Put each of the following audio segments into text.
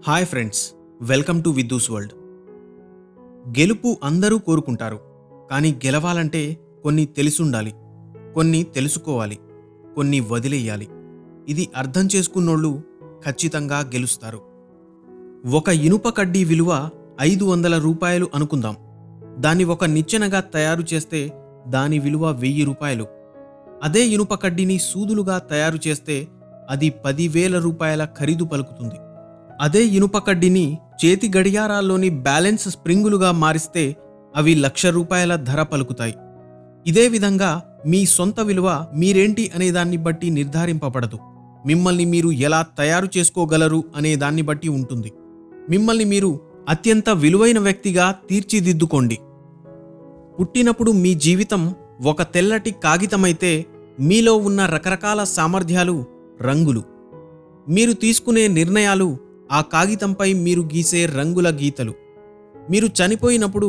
Hi friends, welcome to Viddu's world. గెలుపు అందరూ కోరుకుంటారు, కానీ గెలవాలంటే కొన్ని తెలిసుండాలి, కొన్ని తెలుసుకోవాలి, కొన్ని వదిలేయాలి. ఇది అర్థం చేసుకున్నోళ్ళు ఖచ్చితంగా గెలుస్తారు. ఒక ఇనుప కడ్డీ విలువ 500 రూపాయలు అనుకుందాం. దాన్ని ఒక నిచ్చెనగా తయారు చేస్తే దాని విలువ 1000 రూపాయలు. అదే ఇనుప కడ్డీని సూదులుగా తయారు చేస్తే అది 10,000 రూపాయల ఖరీదు పలుకుతుంది. అదే ఇనుప కడ్డీని చేతి గడియారాల్లోని బ్యాలెన్స్ స్ప్రింగులుగా మారిస్తే అవి 1,00,000 రూపాయల ధర పలుకుతాయి. ఇదే విధంగా మీ సొంత విలువ మీరేంటి అనేదాన్ని బట్టి నిర్ధారింపబడదు. మిమ్మల్ని మీరు ఎలా తయారు చేసుకోగలరు అనే దాన్ని బట్టి ఉంటుంది. మిమ్మల్ని మీరు అత్యంత విలువైన వ్యక్తిగా తీర్చిదిద్దుకోండి. పుట్టినప్పుడు మీ జీవితం ఒక తెల్లటి కాగితమైతే మీలో ఉన్న రకరకాల సామర్థ్యాలు రంగులు. మీరు తీసుకునే నిర్ణయాలు ఆ కాగితంపై మీరు గీసే రంగుల గీతలు. మీరు చనిపోయినప్పుడు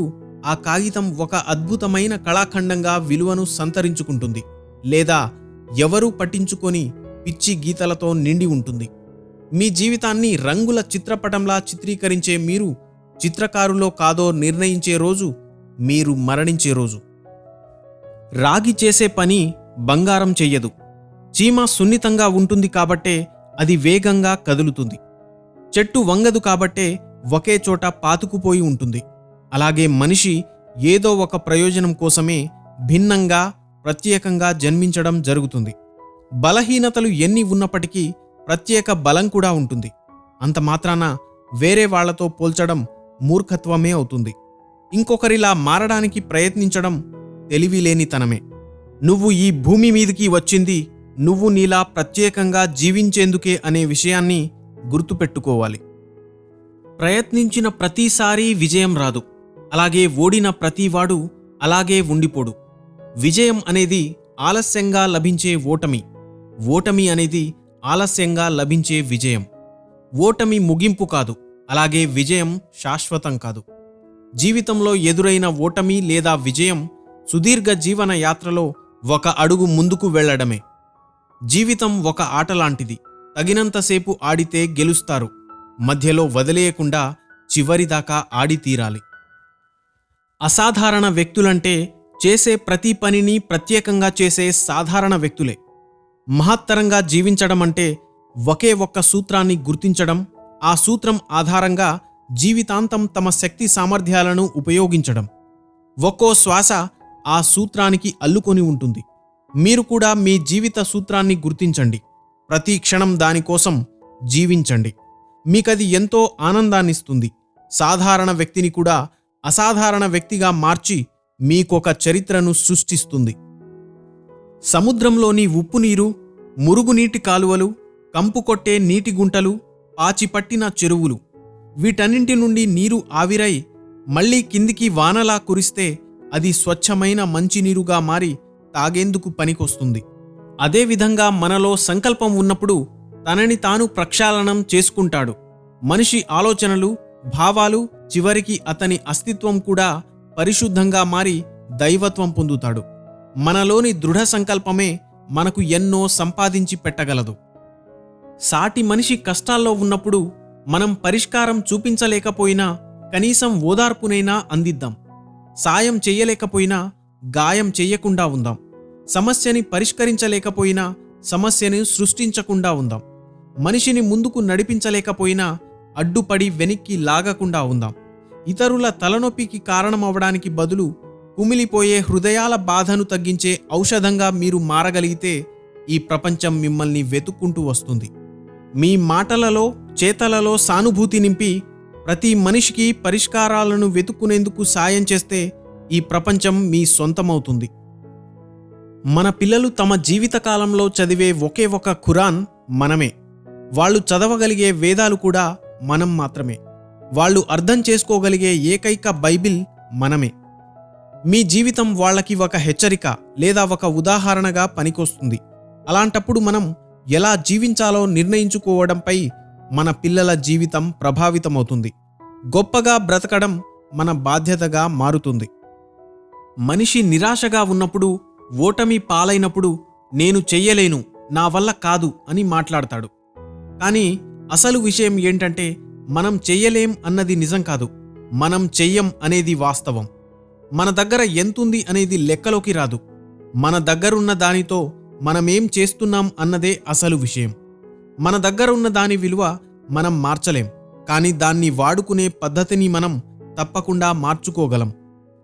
ఆ కాగితం ఒక అద్భుతమైన కళాఖండంగా విలువను సంతరించుకుంటుంది, లేదా ఎవరూ పట్టించుకొని పిచ్చి గీతలతో నిండి ఉంటుంది. మీ జీవితాన్ని రంగుల చిత్రపటంలా చిత్రీకరించే మీరు చిత్రకారులో కాదో నిర్ణయించే రోజు మీరు మరణించే రోజు. రాగి చేసే పని బంగారం చెయ్యదు. చీమ సున్నితంగా ఉంటుంది కాబట్టే అది వేగంగా కదులుతుంది. చెట్టు వంగదు కాబట్టే ఒకే చోట పాతుకుపోయి ఉంటుంది. అలాగే మనిషి ఏదో ఒక ప్రయోజనం కోసమే భిన్నంగా ప్రత్యేకంగా జన్మించడం జరుగుతుంది. బలహీనతలు ఎన్ని ఉన్నప్పటికీ ప్రత్యేక బలం కూడా ఉంటుంది. అంత మాత్రాన వేరే వాళ్లతో పోల్చడం మూర్ఖత్వమే అవుతుంది. ఇంకొకరిలా మారడానికి ప్రయత్నించడం తెలివిలేనితనమే. నువ్వు ఈ భూమి మీదికి వచ్చింది నువ్వు నీలా ప్రత్యేకంగా జీవించేందుకే అనే విషయాన్ని గుర్తుపెట్టుకోవాలి. ప్రయత్నించిన ప్రతిసారీ విజయం రాదు. అలాగే ఓడిన ప్రతివాడు అలాగే ఉండిపోడు. విజయం అనేది ఆలస్యంగా లభించే ఓటమి. ఓటమి అనేది ఆలస్యంగా లభించే విజయం. ఓటమి ముగింపు కాదు, అలాగే విజయం శాశ్వతం కాదు. జీవితంలో ఎదురైన ఓటమి లేదా విజయం సుదీర్ఘ జీవన యాత్రలో ఒక అడుగు ముందుకు వెళ్లడమే. జీవితం ఒక ఆటలాంటిది. తగినంతసేపు ఆడితే గెలుస్తారు, మధ్యలో వదిలేయకుండా చివరిదాకా ఆడి తీరాలి. అసాధారణ వ్యక్తులంటే చేసే ప్రతి పనిని ప్రత్యేకంగా చేసే సాధారణ వ్యక్తులే. మహత్తరంగా జీవించడం అంటే ఒకే ఒక్క సూత్రాన్ని గుర్తించడం, ఆ సూత్రం ఆధారంగా జీవితాంతం తమ శక్తి సామర్థ్యాలను ఉపయోగించడం. ఒక్కో శ్వాస ఆ సూత్రానికి అల్లుకొని ఉంటుంది. మీరు కూడా మీ జీవిత సూత్రాన్ని గుర్తించండి. ప్రతి క్షణం దానికోసం జీవించండి. మీకది ఎంతో ఆనందాన్నిస్తుంది. సాధారణ వ్యక్తిని కూడా అసాధారణ వ్యక్తిగా మార్చి మీకొక చరిత్రను సృష్టిస్తుంది. సముద్రంలోని ఉప్పు నీరు, మురుగునీటి కాలువలు, కంపు కొట్టే నీటి గుంటలు, పాచిపట్టిన చెరువులు, వీటన్నింటి నుండి నీరు ఆవిరై మళ్లీ కిందికి వానలా కురిస్తే అది స్వచ్ఛమైన మంచినీరుగా మారి తాగేందుకు పనికొస్తుంది. అదేవిధంగా మనలో సంకల్పం ఉన్నప్పుడు తనని తాను ప్రక్షాళనం చేసుకుంటాడు. మనిషి ఆలోచనలు, భావాలు, చివరికి అతని అస్తిత్వం కూడా పరిశుద్ధంగా మారి దైవత్వం పొందుతాడు. మనలోని దృఢ సంకల్పమే మనకు ఎన్నో సంపాదించి పెట్టగలదు. సాటి మనిషి కష్టాల్లో ఉన్నప్పుడు మనం పరిష్కారం చూపించలేకపోయినా కనీసం ఓదార్పునైనా అందిద్దాం. సాయం చెయ్యలేకపోయినా గాయం చెయ్యకుండా ఉందాం. సమస్యని పరిష్కరించలేకపోయినా సమస్యను సృష్టించకుండా ఉందాం. మనిషిని ముందుకు నడిపించలేకపోయినా అడ్డుపడి వెనక్కి లాగకుండా ఉందాం. ఇతరుల తలనొప్పికి కారణమవడానికి బదులు కుమిలిపోయే హృదయాల బాధను తగ్గించే ఔషధంగా మీరు మారగలిగితే ఈ ప్రపంచం మిమ్మల్ని వెతుక్కుంటూ వస్తుంది. మీ మాటలలో, చేతలలో సానుభూతి నింపి ప్రతి మనిషికి పరిష్కారాలను వెతుక్కునేందుకు సాయం చేస్తే ఈ ప్రపంచం మీ సొంతమవుతుంది. మన పిల్లలు తమ జీవితకాలంలో చదివే ఒకే ఒక ఖురాన్ మనమే. వాళ్ళు చదవగలిగే వేదాలు కూడా మనం మాత్రమే. వాళ్ళు అర్థం చేసుకోగలిగే ఏకైక బైబిల్ మనమే. మీ జీవితం వాళ్ళకి ఒక హెచ్చరిక లేదా ఒక ఉదాహరణగా పనికొస్తుంది. అలాంటప్పుడు మనం ఎలా జీవించాలో నిర్ణయించుకోవడంపై మన పిల్లల జీవితం ప్రభావితమవుతుంది. గొప్పగా బ్రతకడం మన బాధ్యతగా మారుతుంది. మనిషి నిరాశగా ఉన్నప్పుడు, ఓటమి పాలైనప్పుడు నేను చెయ్యలేను, నా వల్ల కాదు అని మాట్లాడతాడు. కానీ అసలు విషయం ఏంటంటే మనం చెయ్యలేం అన్నది నిజం కాదు, మనం చెయ్యం అనేది వాస్తవం. మన దగ్గర ఎంతుంది అనేది లెక్కలోకి రాదు. మన దగ్గరున్న దానితో మనమేం చేస్తున్నాం అన్నదే అసలు విషయం. మన దగ్గర ఉన్న దాని విలువ మనం మార్చలేం, కానీ దాన్ని వాడుకునే పద్ధతిని మనం తప్పకుండా మార్చుకోగలం.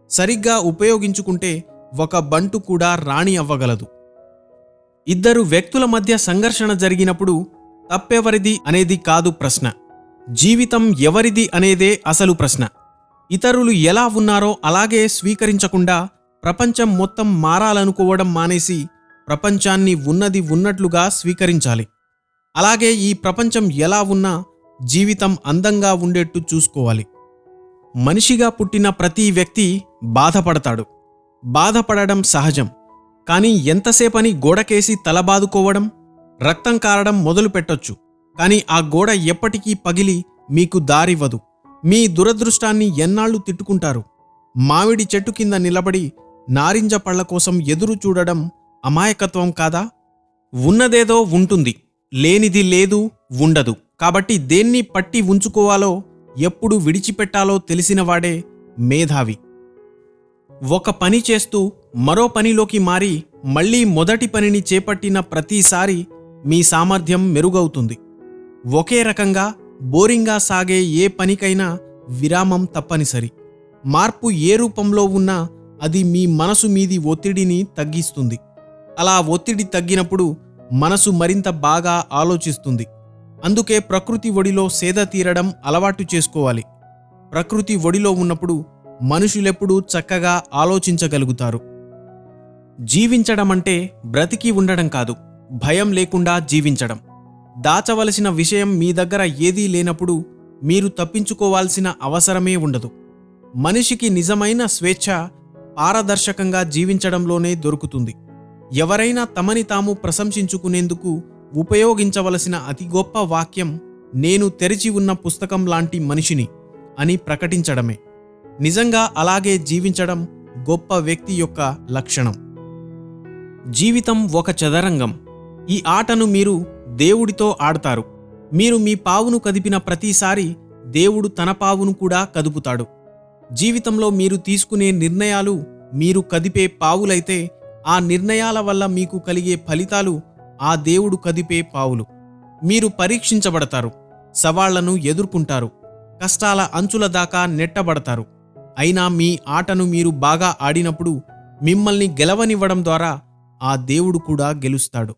సరిగ్గా ఉపయోగించుకుంటే ఒక బంటు కూడా రాణి అవ్వగలదు. ఇద్దరు వ్యక్తుల మధ్య సంఘర్షణ జరిగినప్పుడు తప్పెవరిది అనేది కాదు ప్రశ్న, జీవితం ఎవరిది అనేదే అసలు ప్రశ్న. ఇతరులు ఎలా ఉన్నారో అలాగే స్వీకరించకుండా ప్రపంచం మొత్తం మారాలనుకోవడం మానేసి ప్రపంచాన్ని ఉన్నది ఉన్నట్లుగా స్వీకరించాలి. అలాగే ఈ ప్రపంచం ఎలా ఉన్నా జీవితం అందంగా ఉండేట్టు చూసుకోవాలి. మనిషిగా పుట్టిన ప్రతి వ్యక్తి బాధపడతాడు. బాధపడడం సహజం. కానీ ఎంతసేపని గోడకేసి తలబాదుకోవడం, రక్తం కారడం మొదలు పెట్టొచ్చు. కానీ ఆ గోడ ఎప్పటికీ పగిలి మీకు దారివ్వదు. మీ దురదృష్టాన్ని ఎన్నాళ్ళు తిట్టుకుంటారు? మామిడి చెట్టు కింద నిలబడి నారింజ పళ్ల కోసం ఎదురు చూడడం అమాయకత్వం కాదా? ఉన్నదేదో ఉంటుంది, లేనిది లేదు, ఉండదు. కాబట్టి దేన్ని పట్టి ఉంచుకోవాలో, ఎప్పుడు విడిచిపెట్టాలో తెలిసినవాడే మేధావి. ఒక పని చేస్తూ మరో పనిలోకి మారి మళ్ళీ మొదటి పనిని చేపట్టిన ప్రతిసారి మీ సామర్థ్యం మెరుగవుతుంది. ఒకే రకంగా బోరింగ్గా సాగే ఏ పనికైనా విరామం తప్పనిసరి. మార్పు ఏ రూపంలో ఉన్నా అది మీ మనసు మీది ఒత్తిడిని తగ్గిస్తుంది. అలా ఒత్తిడి తగ్గినప్పుడు మనసు మరింత బాగా ఆలోచిస్తుంది. అందుకే ప్రకృతి ఒడిలో సేద తీరడం అలవాటు చేసుకోవాలి. ప్రకృతి ఒడిలో ఉన్నప్పుడు మనుషులెప్పుడూ చక్కగా ఆలోచించగలుగుతారు. జీవించడమంటే బ్రతికి ఉండడం కాదు, భయం లేకుండా జీవించడం. దాచవలసిన విషయం మీ దగ్గర ఏదీ లేనప్పుడు మీరు తప్పించుకోవాల్సిన అవసరమే ఉండదు. మనిషికి నిజమైన స్వేచ్ఛ పారదర్శకంగా జీవించడంలోనే దొరుకుతుంది. ఎవరైనా తమని తాము ప్రశంసించుకునేందుకు ఉపయోగించవలసిన అతి గొప్ప వాక్యం నేను తెరిచి ఉన్న పుస్తకం లాంటి మనిషిని అని ప్రకటించడమే. నిజంగా అలాగే జీవించడం గొప్ప వ్యక్తి యొక్క లక్షణం. జీవితం ఒక చదరంగం. ఈ ఆటను మీరు దేవుడితో ఆడతారు. మీరు మీ పావును కదిపిన ప్రతిసారి దేవుడు తన పావును కూడా కదుపుతాడు. జీవితంలో మీరు తీసుకునే నిర్ణయాలు మీరు కదిపే పావులైతే ఆ నిర్ణయాల వల్ల మీకు కలిగే ఫలితాలు ఆ దేవుడు కదిపే పావులు. మీరు పరీక్షించబడతారు, సవాళ్లను ఎదుర్కొంటారు, కష్టాల అంచుల దాకా నెట్టబడతారు. అయినా మీ ఆటను మీరు బాగా ఆడినప్పుడు మిమ్మల్ని గెలవనివ్వడం ద్వారా ఆ దేవుడు కూడా గెలుస్తాడు.